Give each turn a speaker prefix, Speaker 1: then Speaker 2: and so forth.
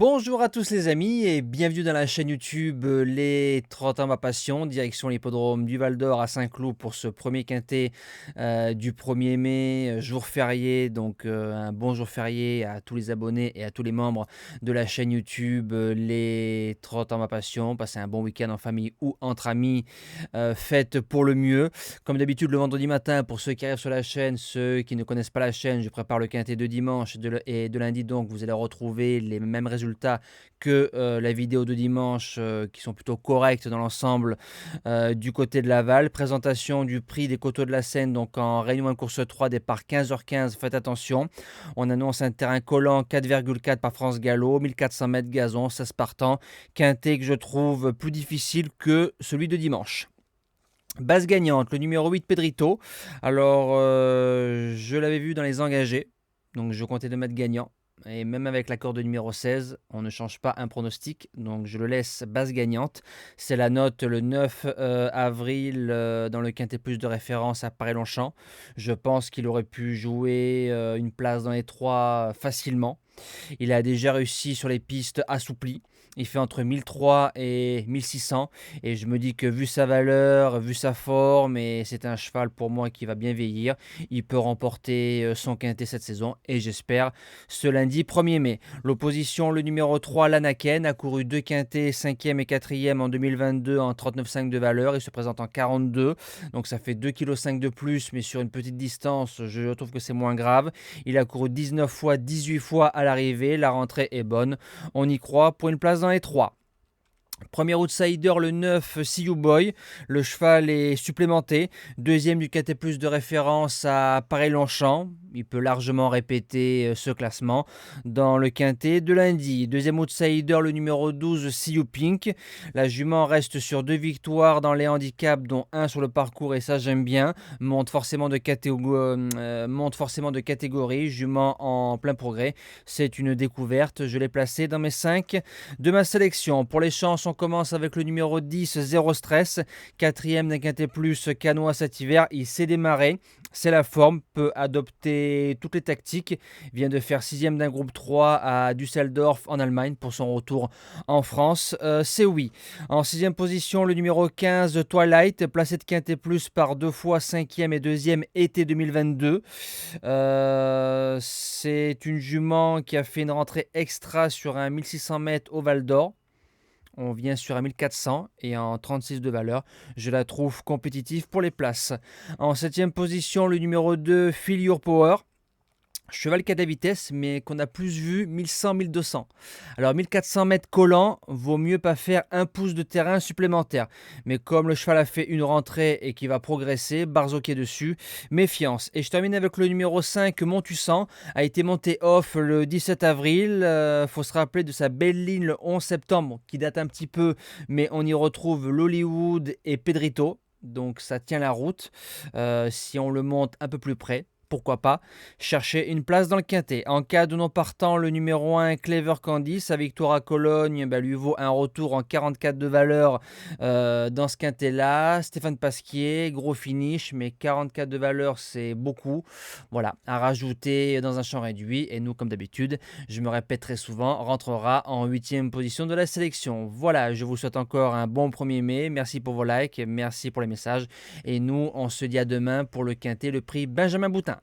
Speaker 1: Bonjour à tous les amis et bienvenue dans la chaîne YouTube Les 30 ans ma passion, direction l'hippodrome du Val d'Or à Saint-Cloud pour ce premier quintet du 1er mai, jour férié. Donc un bon jour férié à tous les abonnés et à tous les membres de la chaîne YouTube Les 30 ans ma passion. Passez un bon week-end en famille ou entre amis, faites pour le mieux. Comme d'habitude le vendredi matin, pour ceux qui arrivent sur la chaîne, ceux qui ne connaissent pas la chaîne, je prépare le quintet de dimanche et de lundi, donc vous allez retrouver les mêmes résultats que la vidéo de dimanche, qui sont plutôt corrects dans l'ensemble du côté de Laval. Présentation du prix des Coteaux de la Seine, donc en Réunion 1 course 3, départ 15h15, faites attention. On annonce un terrain collant 4,4 par France Gallo, 1400 mètres gazon, 16 partants, quintet que je trouve plus difficile que celui de dimanche. Base gagnante, le numéro 8 Pedrito. Alors, je l'avais vu dans les engagés, donc je comptais le mettre gagnant. Et même avec l'accord de numéro 16, on ne change pas un pronostic, donc je le laisse base gagnante. C'est la note le 9 avril dans le Quintet Plus de référence à Paris-Longchamp. Je pense qu'il aurait pu jouer une place dans les 3 facilement. Il a déjà réussi sur les pistes assouplies. Il fait entre 1003 et 1600. Et je me dis que vu sa valeur, vu sa forme, et c'est un cheval pour moi qui va bien vieillir, il peut remporter son quintet cette saison. Et j'espère ce lundi 1er mai. L'opposition, le numéro 3, Lanaken, a couru 2 quintets, 5e et 4e en 2022 en 39,5 de valeur. Il se présente en 42. Donc ça fait 2,5 kg de plus, mais sur une petite distance, je trouve que c'est moins grave. Il a couru 19 fois, 18 fois à l'arrivée. La rentrée est bonne. On y croit pour une place dans les 3. Premier outsider, le 9, See You Boy. Le cheval est supplémenté. Deuxième du KT Plus de référence à Paris-Longchamp. Il peut largement répéter ce classement dans le quintet de lundi. Deuxième outsider, le numéro 12, See You Pink. La jument reste sur 2 victoires dans les handicaps, dont 1 sur le parcours, et ça j'aime bien. Monte forcément de catégorie. Jument en plein progrès. C'est une découverte. Je l'ai placé dans mes 5 de ma sélection. Pour les chances, on commence avec le numéro 10, Zéro Stress. Quatrième d'un quintet plus canois cet hiver. Il s'est démarré. C'est la forme, peut adopter toutes les tactiques. Vient de faire 6e d'un groupe 3 à Düsseldorf en Allemagne pour son retour en France. C'est oui. En 6e position, le numéro 15, Twilight, placé de quintet plus par 2 fois 5e et 2e été 2022. C'est une jument qui a fait une rentrée extra sur un 1600 mètres au Val d'Or. On vient sur un 1400 et en 36 de valeur. Je la trouve compétitive pour les places. En 7e position, le numéro 2, Feel Your Power. Cheval qui a de la vitesse, mais qu'on a plus vu 1100-1200. Alors 1400 mètres collant, vaut mieux pas faire un pouce de terrain supplémentaire. Mais comme le cheval a fait une rentrée et qu'il va progresser, Barzoquet dessus, méfiance. Et je termine avec le numéro 5, Montussan, a été monté off le 17 avril. Faut se rappeler de sa belle ligne le 11 septembre, qui date un petit peu, mais on y retrouve l'Hollywood et Pedrito. Donc ça tient la route. Si on le monte un peu plus près, pourquoi pas chercher une place dans le quintet. En cas de non partant, le numéro 1, Clever Candy, sa victoire à Cologne lui vaut un retour en 44 de valeur dans ce quintet-là. Stéphane Pasquier, gros finish, mais 44 de valeur, c'est beaucoup. Voilà, à rajouter dans un champ réduit. Et nous, comme d'habitude, je me répète très souvent, rentrera en 8e position de la sélection. Voilà, je vous souhaite encore un bon 1er mai. Merci pour vos likes, merci pour les messages. Et nous, on se dit à demain pour le quintet, le prix Benjamin Boutin.